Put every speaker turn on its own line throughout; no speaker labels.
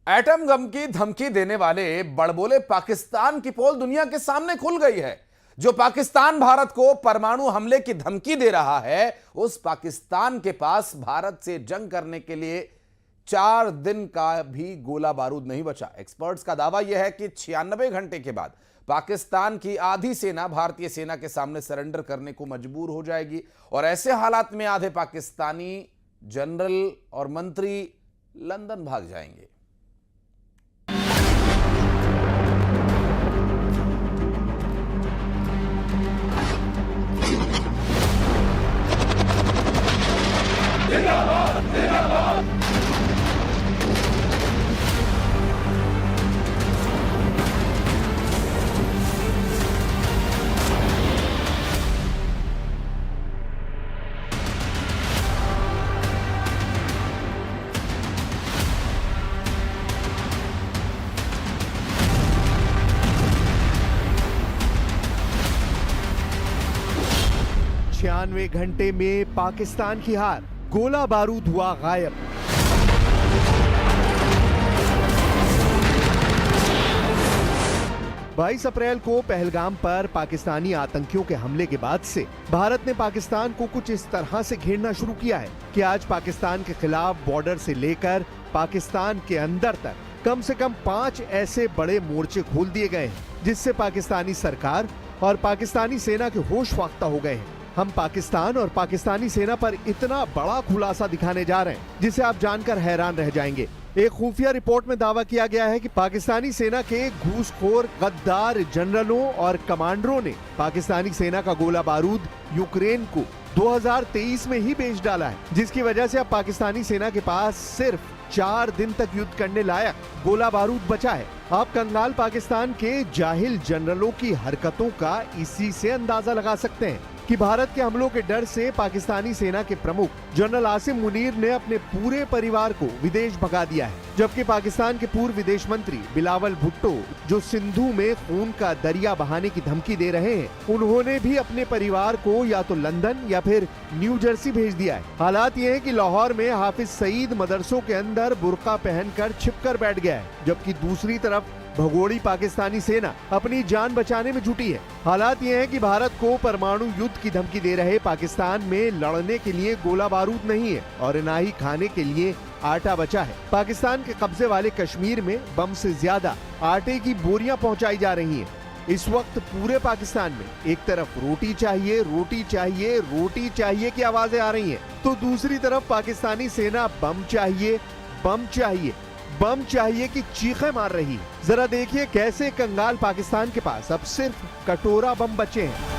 Atom bomb की धमकी देने वाले बड़बोले पाकिस्तान की पोल दुनिया के सामने खुल गई है। जो पाकिस्तान भारत को परमाणु हमले की धमकी दे रहा है, उस पाकिस्तान के पास भारत से जंग करने के लिए 4 दिन का भी गोला बारूद नहीं बचा। एक्सपर्ट्स का दावा यह है कि 96 घंटे के बाद पाकिस्तान की आधी सेना भारतीय सेना के सामने सरेंडर करने को मजबूर हो जाएगी और ऐसे हालात में आधे पाकिस्तानी जनरल और मंत्री लंदन भाग जाएंगे। जिंदाबाद, जिंदाबाद।
96 घंटे में पाकिस्तान की हार, गोला बारूद हुआ गायब। बाईस अप्रैल को पहलगाम पर पाकिस्तानी आतंकियों के हमले के बाद से भारत ने पाकिस्तान को कुछ इस तरह से घेरना शुरू किया है कि आज पाकिस्तान के खिलाफ बॉर्डर से लेकर पाकिस्तान के अंदर तक कम से कम 5 ऐसे बड़े मोर्चे खोल दिए गए हैं, जिससे पाकिस्तानी सरकार और पाकिस्तानी सेना के होश फाख्ता हो गए हैं। हम पाकिस्तान और पाकिस्तानी सेना पर इतना बड़ा खुलासा दिखाने जा रहे हैं जिसे आप जानकर हैरान रह जाएंगे। एक खुफिया रिपोर्ट में दावा किया गया है कि पाकिस्तानी सेना के घूसखोर गद्दार जनरलों और कमांडरों ने पाकिस्तानी सेना का गोला बारूद यूक्रेन को 2023 में ही बेच डाला है, जिसकी वजह से अब पाकिस्तानी सेना के पास सिर्फ 4 दिन तक युद्ध करने लायक गोला बारूद बचा है। आप कंगाल पाकिस्तान के जाहिल जनरलों की हरकतों का इसी से अंदाजा लगा सकते हैं कि भारत के हमलों के डर से पाकिस्तानी सेना के प्रमुख जनरल आसिम मुनीर ने अपने पूरे परिवार को विदेश भगा दिया है, जबकि पाकिस्तान के पूर्व विदेश मंत्री बिलावल भुट्टो, जो सिंधु में खून का दरिया बहाने की धमकी दे रहे हैं, उन्होंने भी अपने परिवार को या तो लंदन या फिर न्यू जर्सी भेज दिया है। हालात ये है कि लाहौर में हाफिज सईद मदरसों के अंदर बुर्का पहनकर छिपकर बैठ गया है, जबकि दूसरी तरफ भगोड़ी पाकिस्तानी सेना अपनी जान बचाने में जुटी है। हालात ये है कि भारत को परमाणु युद्ध की धमकी दे रहे पाकिस्तान में लड़ने के लिए गोला बारूद नहीं है और न ही खाने के लिए आटा बचा है। पाकिस्तान के कब्जे वाले कश्मीर में बम से ज्यादा आटे की बोरियां पहुंचाई जा रही हैं। इस वक्त पूरे पाकिस्तान में एक तरफ रोटी चाहिए, रोटी चाहिए, रोटी चाहिए की आवाजें आ रही हैं, तो दूसरी तरफ पाकिस्तानी सेना बम चाहिए, बम चाहिए, बम चाहिए की चीखें मार रही है। जरा देखिए कैसे कंगाल पाकिस्तान के पास अब सिर्फ कटोरा बम बचे हैं।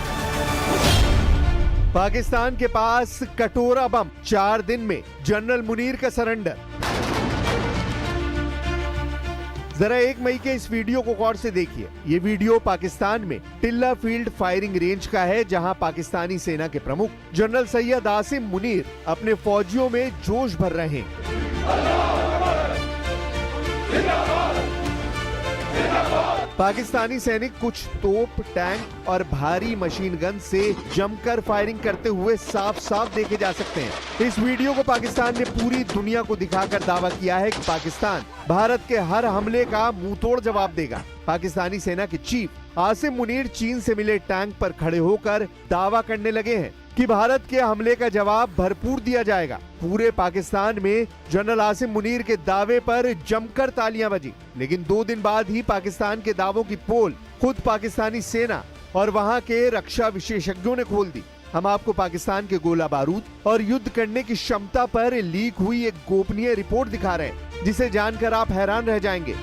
पाकिस्तान के पास कटोरा बम, 4 दिन में जनरल मुनीर का सरेंडर। जरा 1 मई के इस वीडियो को गौर से देखिए। ये वीडियो पाकिस्तान में टिल्ला फील्ड फायरिंग रेंज का है, जहां पाकिस्तानी सेना के प्रमुख जनरल सैयद आसिम मुनीर अपने फौजियों में जोश भर रहे हैं। पाकिस्तानी सैनिक कुछ तोप, टैंक और भारी मशीन गन से जमकर फायरिंग करते हुए साफ साफ देखे जा सकते हैं। इस वीडियो को पाकिस्तान ने पूरी दुनिया को दिखाकर दावा किया है कि पाकिस्तान भारत के हर हमले का मुंहतोड़ जवाब देगा। पाकिस्तानी सेना के चीफ आसिम मुनीर चीन से मिले टैंक पर खड़े होकर दावा करने लगे हैं कि भारत के हमले का जवाब भरपूर दिया जाएगा। पूरे पाकिस्तान में जनरल आसिम मुनीर के दावे पर जमकर तालियां बजी, लेकिन 2 दिन बाद ही पाकिस्तान के दावों की पोल खुद पाकिस्तानी सेना और वहां के रक्षा विशेषज्ञों ने खोल दी। हम आपको पाकिस्तान के गोला बारूद और युद्ध करने की क्षमता पर लीक हुई एक गोपनीय रिपोर्ट दिखा रहे हैं, जिसे जानकर आप हैरान रह जाएंगे।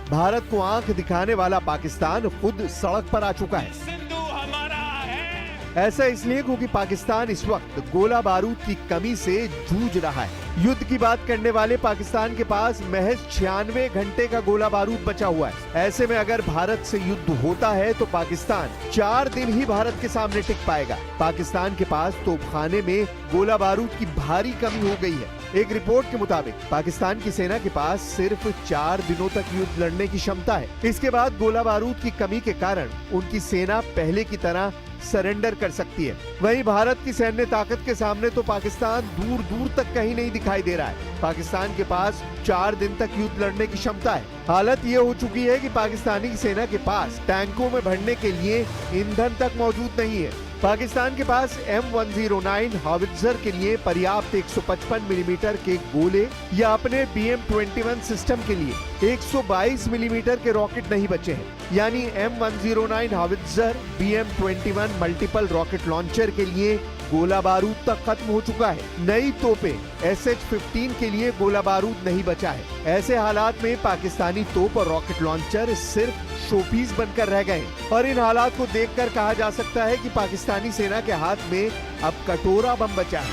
भारत को आंख दिखाने वाला पाकिस्तान खुद सड़क पर आ चुका है।
सिंधु हमारा है।
ऐसा इसलिए क्योंकि पाकिस्तान इस वक्त गोला बारूद की कमी से जूझ रहा है। युद्ध की बात करने वाले पाकिस्तान के पास महज 96 घंटे का गोला बारूद बचा हुआ है। ऐसे में अगर भारत से युद्ध होता है तो पाकिस्तान 4 दिन ही भारत के सामने टिक पाएगा। पाकिस्तान के पास तोपखाने में गोला बारूद की भारी कमी हो गई है। एक रिपोर्ट के मुताबिक पाकिस्तान की सेना के पास सिर्फ 4 दिनों तक युद्ध लड़ने की क्षमता है। इसके बाद गोला बारूद की कमी के कारण उनकी सेना पहले की तरह सरेंडर कर सकती है। वहीं भारत की सैन्य ताकत के सामने तो पाकिस्तान दूर दूर तक कहीं नहीं दिखाई दे रहा है। पाकिस्तान के पास 4 दिन तक युद्ध लड़ने की क्षमता है। हालत ये हो चुकी है कि पाकिस्तानी सेना के पास टैंकों में भरने के लिए ईंधन तक मौजूद नहीं है। पाकिस्तान के पास M109 हावित्जर के लिए पर्याप्त 155 मिलीमीटर के गोले या अपने BM-21 सिस्टम के लिए 122 मिलीमीटर के रॉकेट नहीं बचे हैं। यानी M109 हावित्जर BM-21 multiple rocket launcher के लिए गोला बारूद तक खत्म हो चुका है। नई तोपें SH-15 के लिए गोला बारूद नहीं बचा है। ऐसे हालात में पाकिस्तानी तोप और रॉकेट लॉन्चर सिर्फ शोपीस बनकर रह गए और इन हालात को देखकर कहा जा सकता है कि पाकिस्तानी सेना के हाथ में अब कटोरा बम बचा है।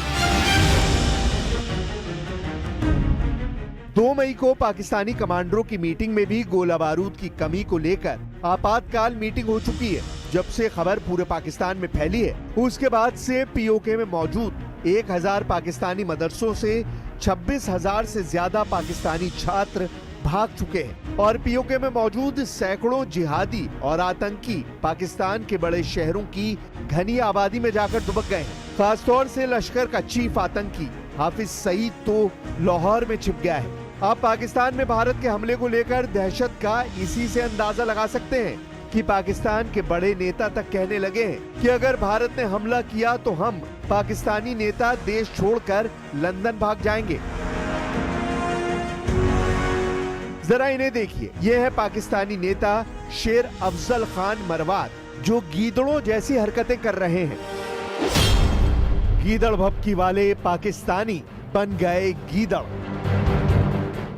2 मई को पाकिस्तानी कमांडरों की मीटिंग में भी गोला बारूद की कमी को लेकर आपातकाल मीटिंग हो चुकी है। जब से खबर पूरे पाकिस्तान में फैली है उसके बाद से POK में मौजूद 1000 पाकिस्तानी मदरसों से 26,000 से ज्यादा पाकिस्तानी छात्र भाग चुके हैं और POK में मौजूद सैकड़ों जिहादी और आतंकी पाकिस्तान के बड़े शहरों की घनी आबादी में जाकर दुबक गए हैं। खासतौर से लश्कर का चीफ आतंकी हाफिज सईद तो लाहौर में छिप गया है। आप पाकिस्तान में भारत के हमले को लेकर दहशत का इसी से अंदाजा लगा सकते हैं कि पाकिस्तान के बड़े नेता तक कहने लगे हैं कि अगर भारत ने हमला किया तो हम पाकिस्तानी नेता देश छोड़कर लंदन भाग जाएंगे। जरा इन्हें देखिए, ये है पाकिस्तानी नेता शेर अफजल खान मरवात जो गीदड़ों जैसी हरकतें कर रहे हैं। गीदड़ भभकी वाले पाकिस्तानी बन गए गीदड़।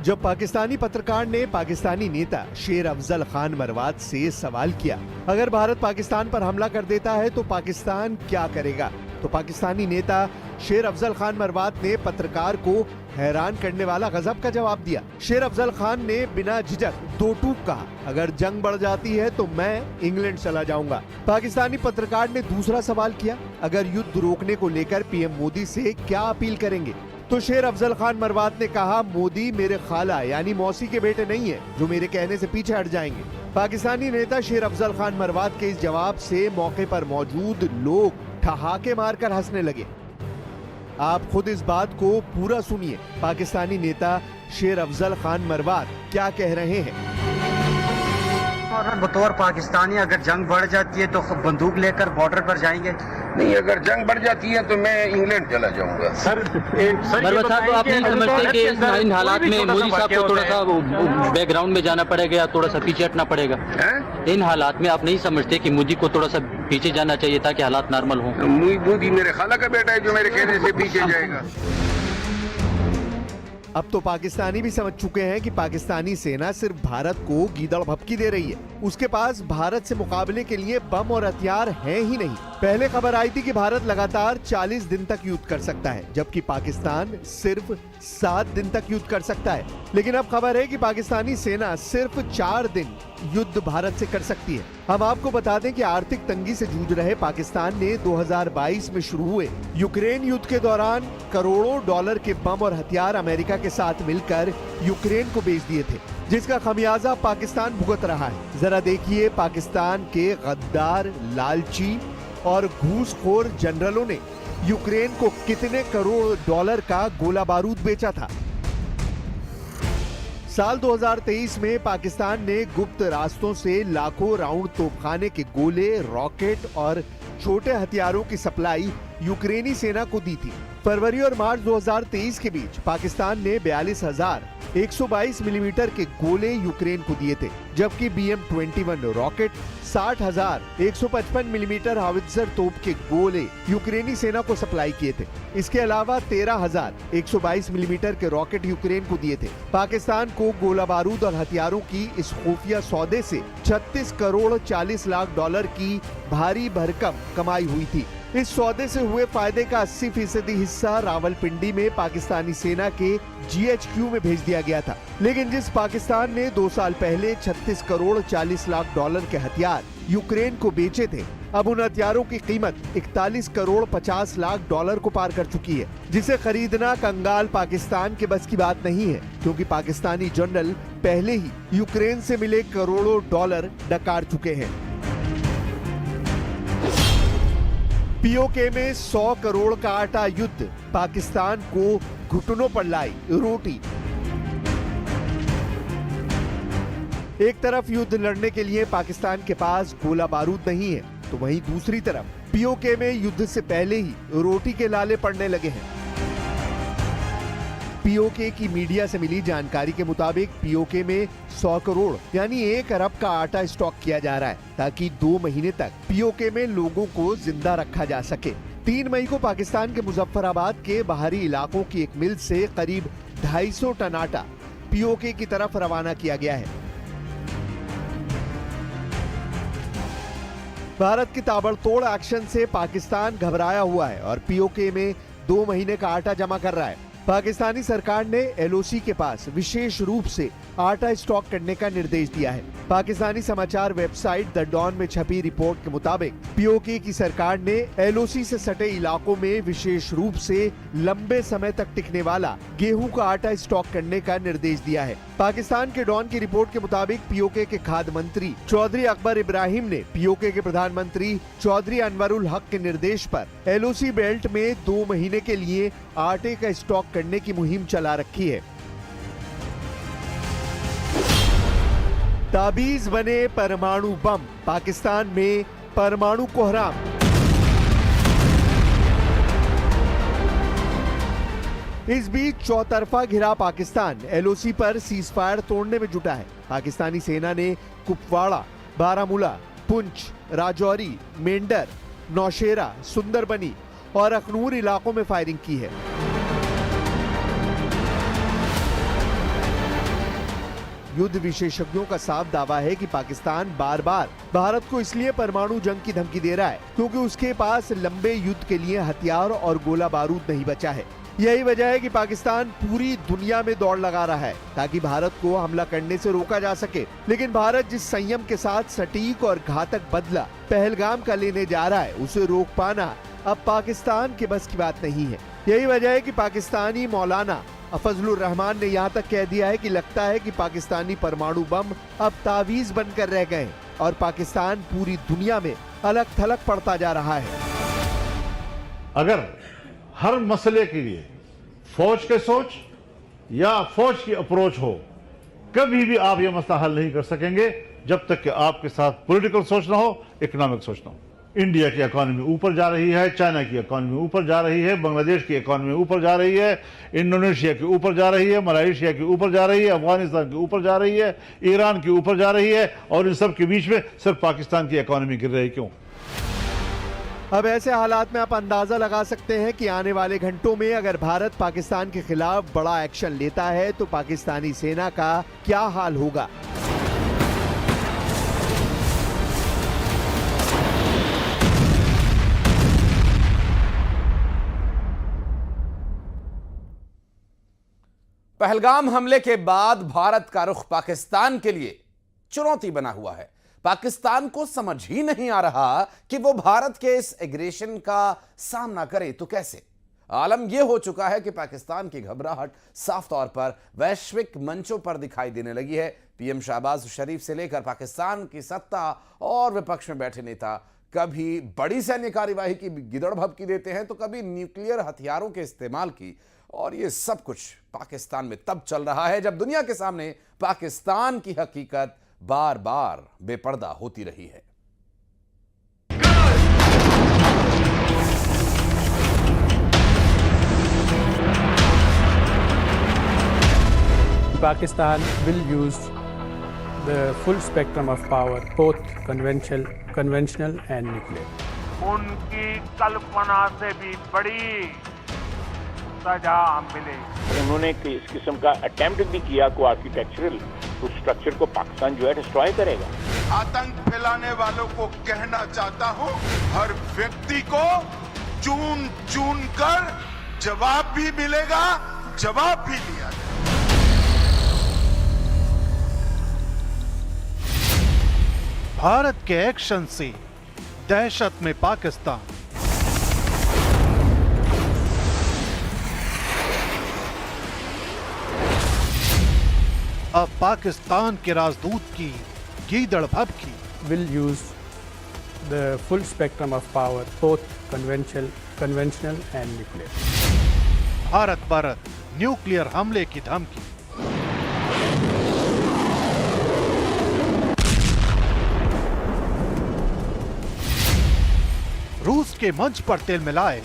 जब पाकिस्तानी पत्रकार ने पाकिस्तानी नेता शेर अफजल खान मरवात से सवाल किया, अगर भारत पाकिस्तान पर हमला कर देता है तो पाकिस्तान क्या करेगा, तो पाकिस्तानी नेता शेर अफजल खान मरवात ने पत्रकार को हैरान करने वाला गजब का जवाब दिया। शेर अफजल खान ने बिना झिझक 2 टूक कहा, अगर जंग बढ़ जाती है तो मैं इंग्लैंड चला जाऊंगा। पाकिस्तानी पत्रकार ने दूसरा सवाल किया, अगर युद्ध रोकने को लेकर PM मोदी से क्या अपील करेंगे, तो शेर अफजल खान मरवात ने कहा, मोदी मेरे खाला यानी मौसी के बेटे नहीं है जो मेरे कहने से पीछे हट जाएंगे। पाकिस्तानी नेता शेर अफजल खान मरवात के इस जवाब से मौके पर मौजूद लोग ठहाके मारकर हंसने लगे। आप खुद इस बात को पूरा सुनिए, पाकिस्तानी नेता शेर अफजल खान मरवात क्या कह रहे हैं।
और बतौर पाकिस्तानी अगर जंग बढ़ जाती है तो बंदूक लेकर बॉर्डर पर जाएंगे?
नहीं, अगर जंग बढ़ जाती है तो मैं इंग्लैंड चला जाऊंगा।
मरवात साहब, तो आप नहीं समझते कि इन हालात में मोदी साहब को थोड़ा सा बैकग्राउंड में जाना पड़ेगा या थोड़ा सा पीछे हटना पड़ेगा? इन हालात में आप नहीं समझते कि मोदी को थोड़ा सा पीछे जाना चाहिए ताकि हालात नॉर्मल हों?
मोदी मेरे खाला का बेटा है जो मेरे कहने से पीछे जाएगा।
अब तो पाकिस्तानी भी समझ चुके हैं कि पाकिस्तानी सेना सिर्फ भारत को गीदड़ भभकी दे रही है, उसके पास भारत से मुकाबले के लिए बम और हथियार हैं ही नहीं। पहले खबर आई थी कि भारत लगातार 40 दिन तक युद्ध कर सकता है, जबकि पाकिस्तान सिर्फ 7 दिन तक युद्ध कर सकता है। लेकिन अब खबर है कि पाकिस्तानी सेना सिर्फ 4 दिन युद्ध भारत से कर सकती है। हम आपको बता दें कि आर्थिक तंगी से जूझ रहे पाकिस्तान ने 2022 में शुरू हुए यूक्रेन युद्ध के दौरान करोड़ों डॉलर के बम और हथियार अमेरिका के साथ मिलकर यूक्रेन को बेच दिए थे, जिसका खमियाजा पाकिस्तान भुगत रहा है। जरा देखिए पाकिस्तान के गद्दार, लालची और घूसखोर जनरलों ने यूक्रेन को कितने करोड़ डॉलर का गोला बारूद बेचा था। साल 2023 में पाकिस्तान ने गुप्त रास्तों से लाखों राउंड तोपखाने के गोले, रॉकेट और छोटे हथियारों की सप्लाई यूक्रेनी सेना को दी थी। फरवरी और मार्च 2023 के बीच पाकिस्तान ने 42,122 मिलीमीटर के गोले यूक्रेन को दिए थे, जबकि BM-21 रॉकेट, 60,155 मिलीमीटर हावित्जर तोप के गोले यूक्रेनी सेना को सप्लाई किए थे। इसके अलावा 13,122 मिलीमीटर के रॉकेट यूक्रेन को दिए थे। पाकिस्तान को गोला बारूद और हथियारों की इस खुफिया सौदे से 36 करोड़ 40 लाख डॉलर की भारी भरकम कमाई हुई थी। इस सौदे से हुए फायदे का 80% हिस्सा रावलपिंडी में पाकिस्तानी सेना के GHQ में भेज दिया गया था। लेकिन जिस पाकिस्तान ने 2 साल पहले 36 करोड़ 40 लाख डॉलर के हथियार यूक्रेन को बेचे थे, अब उन हथियारों की कीमत 41 करोड़ 50 लाख डॉलर को पार कर चुकी है, जिसे खरीदना कंगाल पाकिस्तान के बस की बात नहीं है, क्योंकि पाकिस्तानी जनरल पहले ही यूक्रेन से मिले करोड़ों डॉलर डकार चुके हैं। पीओके में 100 करोड़ का आटा युद्ध, पाकिस्तान को घुटनों पर लाई रोटी। एक तरफ युद्ध लड़ने के लिए पाकिस्तान के पास गोला बारूद नहीं है, तो वहीं दूसरी तरफ पीओके में युद्ध से पहले ही रोटी के लाले पड़ने लगे हैं। पीओके की मीडिया से मिली जानकारी के मुताबिक पीओके में 100 करोड़ यानी 1 अरब का आटा स्टॉक किया जा रहा है, ताकि 2 महीने तक पीओके में लोगों को जिंदा रखा जा सके। 3 मई को पाकिस्तान के मुजफ्फराबाद के बाहरी इलाकों की एक मिल से करीब 250 टन आटा पीओके की तरफ रवाना किया गया है। भारत की ताबड़तोड़ एक्शन से पाकिस्तान घबराया हुआ है और पीओके में 2 महीने का आटा जमा कर रहा है। पाकिस्तानी सरकार ने एलओसी के पास विशेष रूप से आटा स्टॉक करने का निर्देश दिया है। पाकिस्तानी समाचार वेबसाइट द डॉन में छपी रिपोर्ट के मुताबिक पीओके की सरकार ने एलओसी से सटे इलाकों में विशेष रूप से लंबे समय तक टिकने वाला गेहूं का आटा स्टॉक करने का निर्देश दिया है। पाकिस्तान के डॉन की रिपोर्ट के मुताबिक पीओके के खाद्य मंत्री चौधरी अकबर इब्राहिम ने पीओके के प्रधानमंत्री चौधरी अनवरुल हक के निर्देश पर एलओसी बेल्ट में 2 महीने के लिए आटे का स्टॉक करने की मुहिम चला रखी है। ताबीज बने परमाणु बम, पाकिस्तान में परमाणु कोहराम। इस बीच चौतरफा घिरा पाकिस्तान एलओसी पर सीजफायर तोड़ने में जुटा है। पाकिस्तानी सेना ने कुपवाड़ा, बारामूला, पुंछ, राजौरी, मेंढर, नौशेरा, सुंदरबनी और अखनूर इलाकों में फायरिंग की है। युद्ध विशेषज्ञों का साफ दावा है कि पाकिस्तान बार बार भारत को इसलिए परमाणु जंग की धमकी दे रहा है क्योंकि उसके पास लंबे युद्ध के लिए हथियार और गोला बारूद नहीं बचा है। यही वजह है कि पाकिस्तान पूरी दुनिया में दौड़ लगा रहा है ताकि भारत को हमला करने से रोका जा सके। लेकिन भारत जिस संयम के साथ सटीक और घातक बदला पहलगाम का लेने जा रहा है, उसे रोक पाना अब पाकिस्तान के बस की बात नहीं है। यही वजह है कि पाकिस्तानी मौलाना फजलुर रहमान ने यहाँ तक कह दिया है कि लगता है कि पाकिस्तानी परमाणु बम अब तावीज बनकर रह गए और पाकिस्तान पूरी दुनिया में अलग थलग पड़ता जा रहा है।
अगर हर मसले के लिए फौज के सोच या फौज की अप्रोच हो, कभी भी आप यह मसला हल नहीं कर सकेंगे जब तक कि आपके साथ पॉलिटिकल सोच ना हो, इकोनॉमिक सोच ना हो। इंडिया की इकॉनमी ऊपर जा रही है, चाइना की इकॉनमी ऊपर जा रही है, बांग्लादेश की इकॉनमी ऊपर जा रही है, इंडोनेशिया की ऊपर जा रही है, मलेशिया की ऊपर जा रही है, अफगानिस्तान की ऊपर जा रही है, ईरान की ऊपर जा रही है, और इन सब के बीच में सिर्फ पाकिस्तान की इकॉनमी गिर रही। क्यों?
अब ऐसे हालात में आप अंदाजा लगा सकते हैं कि आने वाले घंटों में अगर भारत पाकिस्तान के खिलाफ बड़ा एक्शन लेता है तो पाकिस्तानी सेना का क्या हाल होगा।
पहलगाम हमले के बाद भारत का रुख पाकिस्तान के लिए चुनौती बना हुआ है। पाकिस्तान को समझ ही नहीं आ रहा कि वो भारत के इस एग्रेशन का सामना करे तो कैसे। आलम यह हो चुका है कि पाकिस्तान की घबराहट साफ तौर पर वैश्विक मंचों पर दिखाई देने लगी है। पीएम शहबाज शरीफ से लेकर पाकिस्तान की सत्ता और विपक्ष में बैठे नेता कभी बड़ी सैन्य कार्यवाही की गिदड़ भभकी देते हैं तो कभी न्यूक्लियर हथियारों के इस्तेमाल की, और ये सब कुछ पाकिस्तान में तब चल रहा है जब दुनिया के सामने पाकिस्तान की हकीकत बार बार बेपर्दा होती रही है।
Pakistan will use the full spectrum of power, both conventional and nuclear.
उनकी कल्पना से भी बड़ी सजा मिले।
उन्होंने इस किस्म का अटेम्प्ट भी किया को आर्किटेक्चरल उस स्ट्रक्चर को पाकिस्तान जो है डिस्ट्रॉय करेगा।
आतंक फैलाने वालों को कहना चाहता हूं, हर व्यक्ति को चुन चुन कर जवाब भी मिलेगा, जवाब भी लिया जाएगा।
भारत के एक्शन से दहशत में पाकिस्तान। अब पाकिस्तान के राजदूत की गीदड़ भभकी।
Will use the full spectrum of power, both conventional and nuclear.
Bharat पर न्यूक्लियर हमले की धमकी। रूस के मंच पर तिल मिलाए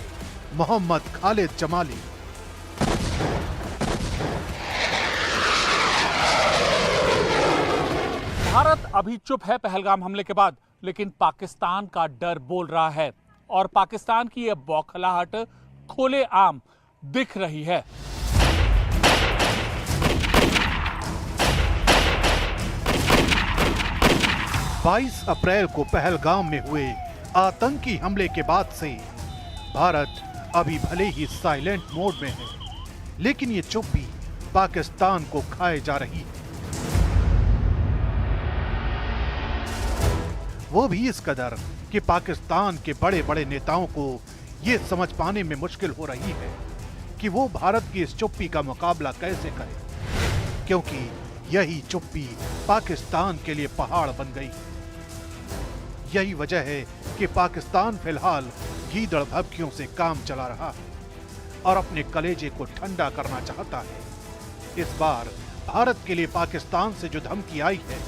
मोहम्मद खालिद जमाली।
भारत अभी चुप है पहलगाम हमले के बाद, लेकिन पाकिस्तान का डर बोल रहा है और पाकिस्तान की यह बौखलाहट खुलेआम दिख रही है।
बाईस अप्रैल को पहलगाम में हुए आतंकी हमले के बाद से भारत अभी भले ही साइलेंट मोड में है, लेकिन ये चुप्पी पाकिस्तान को खाए जा रही है। वो भी इस कदर कि पाकिस्तान के बड़े बड़े नेताओं को ये समझ पाने में मुश्किल हो रही है कि वो भारत की इस चुप्पी का मुकाबला कैसे करें, क्योंकि यही चुप्पी पाकिस्तान के लिए पहाड़ बन गई। यही वजह है कि पाकिस्तान फिलहाल गीदड़ भभकियों से काम चला रहा है और अपने कलेजे को ठंडा करना चाहता है। इस बार भारत के लिए पाकिस्तान से जो धमकी आई है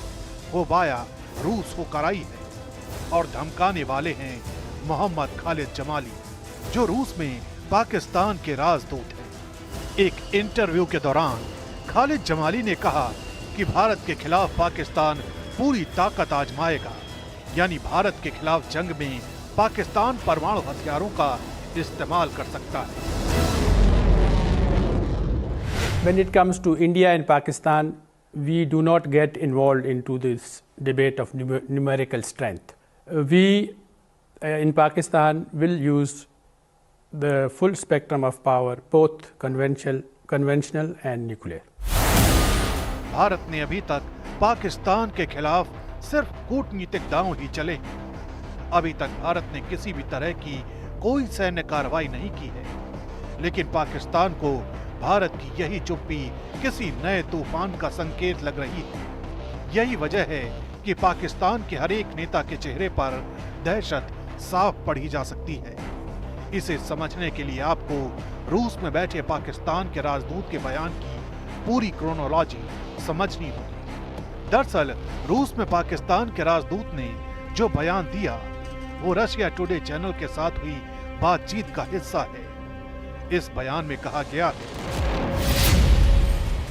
वो वाया रूस होकर आई है और धमकाने वाले हैं मोहम्मद खालिद जमाली, जो रूस में पाकिस्तान के राजदूत हैं। एक इंटरव्यू के दौरान खालिद जमाली ने कहा कि भारत के खिलाफ पाकिस्तान पूरी ताकत आजमाएगा, यानी भारत के खिलाफ जंग में पाकिस्तान परमाणु हथियारों का इस्तेमाल कर सकता है।
When it comes to India and Pakistan, we do not get involved into this debate of numerical strength. We in Pakistan will use the full spectrum of power, both conventional and nuclear.
Bharat ने अभी तक पाकिस्तान के खिलाफ सिर्फ कूटनीतिक दांव ही चले हैं। अभी तक भारत ने किसी भी तरह की कोई सैन्य कार्रवाई नहीं की है, लेकिन पाकिस्तान को भारत की यही चुप्पी किसी नए तूफान का संकेत लग रही है। यही वजह है कि पाकिस्तान के हर एक नेता के चेहरे पर दहशत साफ पढ़ी जा सकती है। इसे समझने के लिए आपको रूस में बैठे पाकिस्तान के राजदूत के बयान की पूरी क्रोनोलॉजी समझनी होगी। दरअसल रूस में पाकिस्तान के राजदूत ने जो बयान दिया वो रशिया टुडे चैनल के साथ हुई बातचीत का हिस्सा है। इस बयान में कहा गया है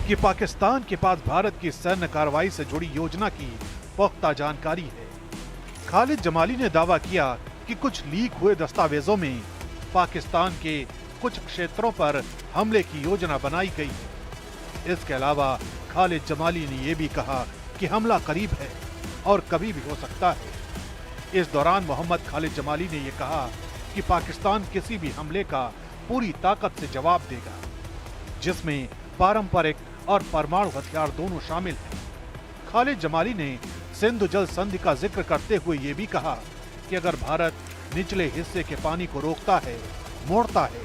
कि पाकिस्तान के पास भारत की सैन्य कार्रवाई से जुड़ी योजना की पुख्ता जानकारी है। खालिद जमाली ने दावा किया कि कुछ लीक हुए दस्तावेजों में पाकिस्तान के कुछ क्षेत्रों पर हमले की योजना बनाई गई है। इसके अलावा खालिद जमाली ने यह भी कहा कि हमला करीब है और कभी भी हो सकता है। इस दौरान मोहम्मद खालिद जमाली ने यह कहा कि पाकिस्तान किसी भी हमले का पूरी ताकत से जवाब देगा, जिसमें पारंपरिक और परमाणु हथियार दोनों शामिल हैं। खालिद जमाली ने सिंधु जल संधि का जिक्र करते हुए यह भी कहा कि अगर भारत निचले हिस्से के पानी को रोकता है, मोड़ता है,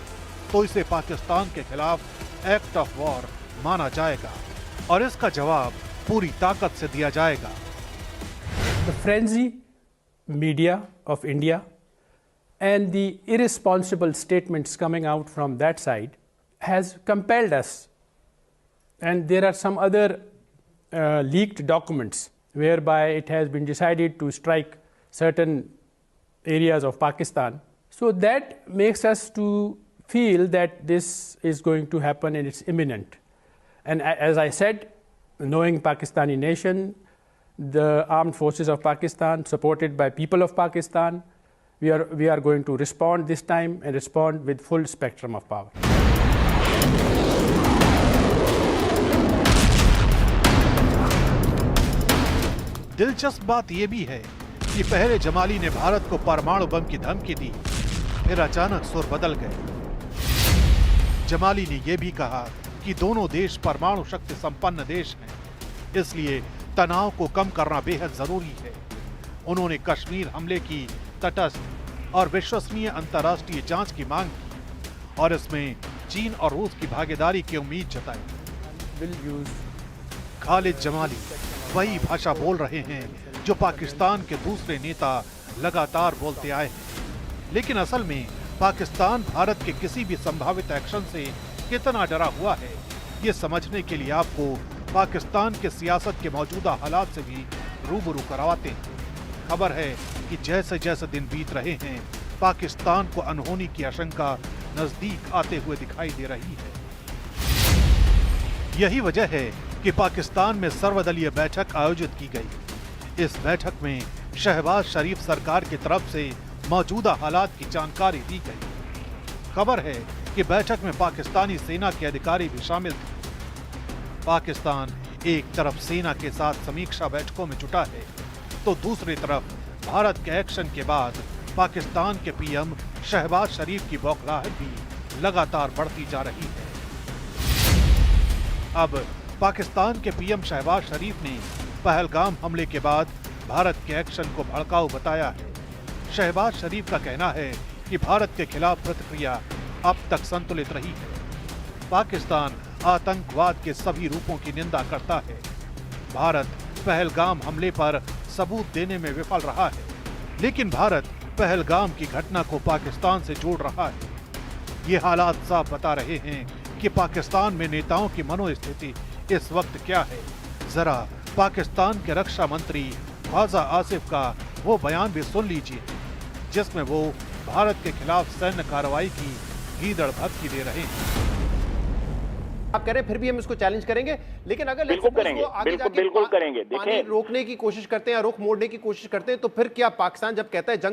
तो इसे पाकिस्तान के खिलाफ एक्ट ऑफ वॉर माना जाएगा और इसका जवाब पूरी ताकत से दिया जाएगा।
The frenzy media of India and the irresponsible statements coming out from that side has compelled us, and there are some other leaked documents whereby it has been decided to strike certain areas of Pakistan. So that makes us to feel that this is going to happen and it's imminent. And as I said, knowing Pakistani nation, the armed forces of Pakistan, supported by people of Pakistan, we are going to respond this time and respond with full spectrum of power.
दिलचस्प बात यह भी है कि पहले जमाली ने भारत को परमाणु बम की धमकी दी, फिर अचानक सुर बदल गए। जमाली ने यह भी कहा कि दोनों देश परमाणु शक्ति संपन्न देश हैं, इसलिए तनाव को कम करना बेहद जरूरी है। उन्होंने कश्मीर हमले की तटस्थ और विश्वसनीय अंतर्राष्ट्रीय जांच की मांग की और इसमें चीन और रूस की भागीदारी की उम्मीद जताई। खालिद जमाली वही भाषा बोल रहे हैं जो पाकिस्तान के दूसरे नेता लगातार बोलते आए हैं। लेकिन असल में पाकिस्तान भारत के किसी भी संभावित एक्शन से कितना डरा हुआ है, ये समझने के लिए आपको पाकिस्तान के सियासत के मौजूदा हालात से भी रूबरू करवाते हैं। खबर है कि जैसे जैसे दिन बीत रहे हैं, पाकिस्तान को अनहोनी की आशंका नजदीक आते हुए दिखाई दे रही है। यही वजह है कि पाकिस्तान में सर्वदलीय बैठक आयोजित की गई। इस बैठक में शहबाज शरीफ सरकार की तरफ से मौजूदा हालात की जानकारी दी गई। खबर है कि बैठक में पाकिस्तानी सेना के अधिकारी भी शामिल थे। पाकिस्तान एक तरफ सेना के साथ समीक्षा बैठकों में जुटा है, तो दूसरी तरफ भारत के एक्शन के बाद पाकिस्तान के पीएम शहबाज शरीफ की बौखलाहट भी लगातार बढ़ती जा रही है। अब पाकिस्तान के पीएम शहबाज शरीफ ने पहलगाम हमले के बाद भारत के एक्शन को भड़काऊ बताया है। शहबाज शरीफ का कहना है कि भारत के खिलाफ प्रतिक्रिया अब तक संतुलित रही है। पाकिस्तान आतंकवाद के सभी रूपों की निंदा करता है। भारत पहलगाम हमले पर सबूत देने में विफल रहा है, लेकिन भारत पहलगाम की घटना को पाकिस्तान से जोड़ रहा है। ये हालात साफ बता रहे हैं कि पाकिस्तान में नेताओं की मनोस्थिति इस वक्त क्या है। जरा पाकिस्तान के रक्षा मंत्री ख्वाजा आसिफ का वो बयान भी सुन लीजिए, जिसमें वो भारत के खिलाफ सैन्य कार्रवाई की गीदड़ भभकी दे रहे हैं।
आप कह रहे हैं फिर भी हम इसको चैलेंज करेंगे, लेकिन अगर
बिल्कुल करेंगे, बिल्कुल करेंगे।
देखिए, रोकने की कोशिश करते हैं या रुख मोड़ने की कोशिश करते हैं, तो फिर क्या पाकिस्तान जब कहता है जंग